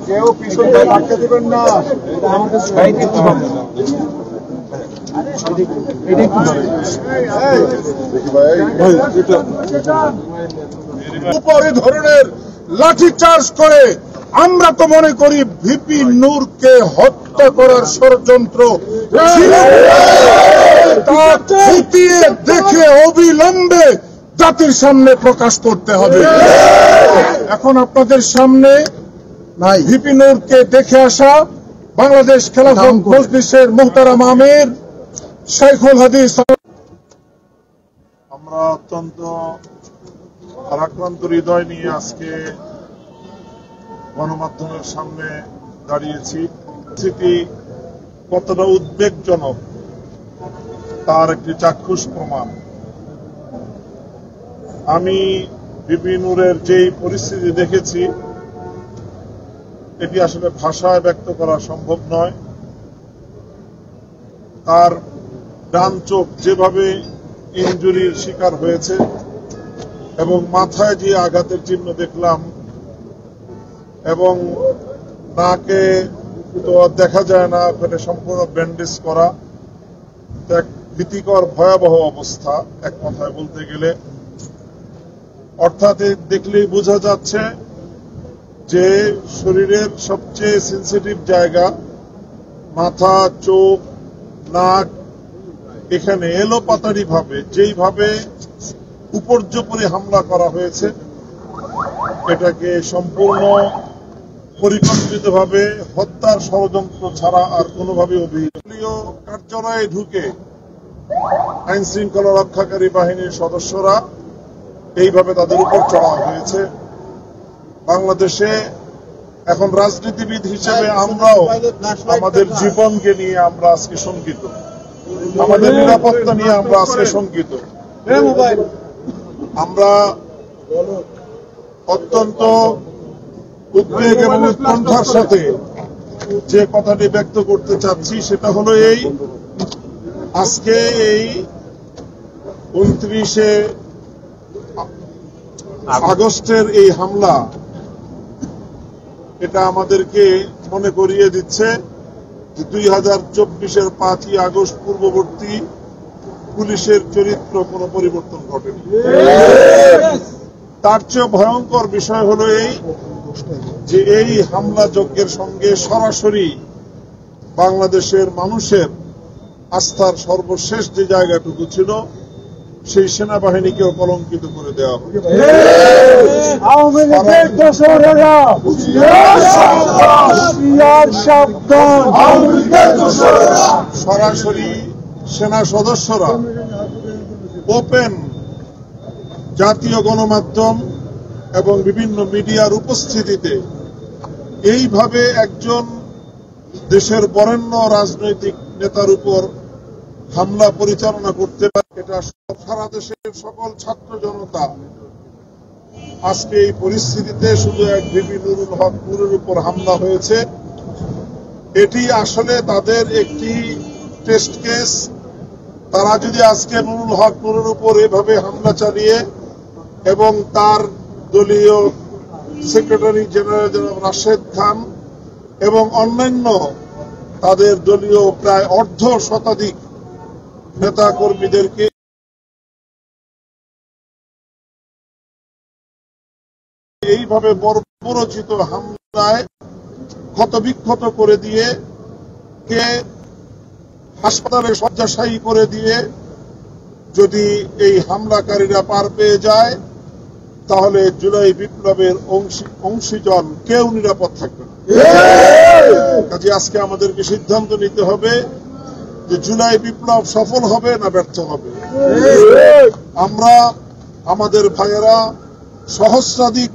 কেউ পিছন ধাক্কা দিবেন না। এই ধরনের লাঠি চার্জ করে আমরা তো মনে করি ভিপি নূরকে হত্যা করার ষড়যন্ত্র খতিয়ে দেখে অবিলম্বে জাতির সামনে প্রকাশ করতে হবে। এখন আপনাদের সামনে ভিপি নূরকে দেখে আসা বাংলাদেশ খেলাফত মজলিসের মুহতারাম আমির শাইখুল হাদিস। আমরা অত্যন্ত ভারাক্রান্ত হৃদয় নিয়ে আজকে গণমাধ্যমের সামনে দাঁড়িয়েছি। পরিস্থিতি কতটা উদ্বেগজনক তার একটি চাক্ষুষ প্রমাণ। আমি ভিপি নূরের যেই পরিস্থিতি দেখেছি এটি আসলে ভাষায় ব্যক্ত করা সম্ভব নয়। তার ডান চোখ যেভাবে ইনজুরির শিকার হয়েছে এবং মাথায় যে আঘাতের চিহ্ন দেখলাম এবং নাকে তো দেখা যায় না, ওখানে সম্পূর্ণ ব্যান্ডেজ করা, এক ভীতিকর ভয়াবহ অবস্থা এক কথায় বলতে গেলে। অর্থাৎ দেখলেই বোঝা যাচ্ছে যে শরীরের সবচেয়ে সেন্সিটিভ জায়গা মাথা, চোখ, নাক, এখানে এলোপাতাড়ি ভাবে যেইভাবে উপর্যুপরি হামলা করা হয়েছে এটাকে সম্পূর্ণ পরিকল্পিতভাবে হত্যার ষড়যন্ত্র ছাড়া আর কোনোভাবে অভিযোগ। কার্যালয়ে ঢুকে আইন শৃঙ্খলা রক্ষাকারী বাহিনীর সদস্যরা এইভাবে তাদের উপর চড়াও হয়েছে। বাংলাদেশে এখন রাজনীতিবিদ হিসেবে আমরাও আমাদের জীবনকে নিয়ে আমরা আজকে শঙ্কিত, আমাদের নিরাপত্তা নিয়ে আমরা আজকে শঙ্কিত। আমরা অত্যন্ত উদ্বেগ এবং উৎকণ্ঠার সাথে যে কথাটি ব্যক্ত করতে চাচ্ছি সেটা হলো এই, আজকে এই 29শে আগস্টের এই হামলা এটা আমাদেরকে মনে করিয়ে দিচ্ছে যে 2024-এর 5ই আগস্ট পূর্ববর্তী পুলিশের চরিত্র কোনো পরিবর্তন ঘটেনি। তার চেয়ে ভয়ঙ্কর বিষয় হলো এই যে এই হামলা যজ্ঞের সঙ্গে সরাসরি বাংলাদেশের মানুষের আস্থার সর্বশেষ যে জায়গাটুকু ছিল সেই সেনাবাহিনীকেও কলঙ্কিত করে দেওয়া হবে। সরাসরি সেনা সদস্যরা ওপেন জাতীয় গণমাধ্যম এবং বিভিন্ন মিডিয়ার উপস্থিতিতে এইভাবে একজন দেশের বরেণ্য রাজনৈতিক নেতার উপর হামলা পরিচালনা করতে পারে, এটা সারা দেশের সকল ছাত্র জনতা আজকে এই পরিস্থিতিতে শুধু এক ভিপি নুরুল হক নূরের উপর হামলা হয়েছে, এটি আসলে তাদের একটি টেস্ট কেস। তারা যদি আজকে নুরুল হক নূরের উপর এভাবে হামলা চালিয়ে এবং তার দলীয় সেক্রেটারি জেনারেল জনাব রাশেদ খান এবং অন্যান্য তাদের দলীয় প্রায় অর্ধ শতাধিক নেতা কর্মীদেরকে এইভাবে বর্বরোচিত হামলায় ক্ষতবিক্ষত করে দিয়ে কে হাসপাতালে শয্যাশায়ী করে দিয়ে যদি এই হামলাকারীরা পার পেয়ে যায় তাহলে জুলাই বিপ্লবের অংশীজন কেউ নিরাপদ থাকবে না। কাজে আজকে আমাদেরকে সিদ্ধান্ত নিতে হবে যে জুলাই বিপ্লব সফল হবে না ব্যর্থ হবে। আমরা আমাদের ভাইয়েরা সহস্রাধিক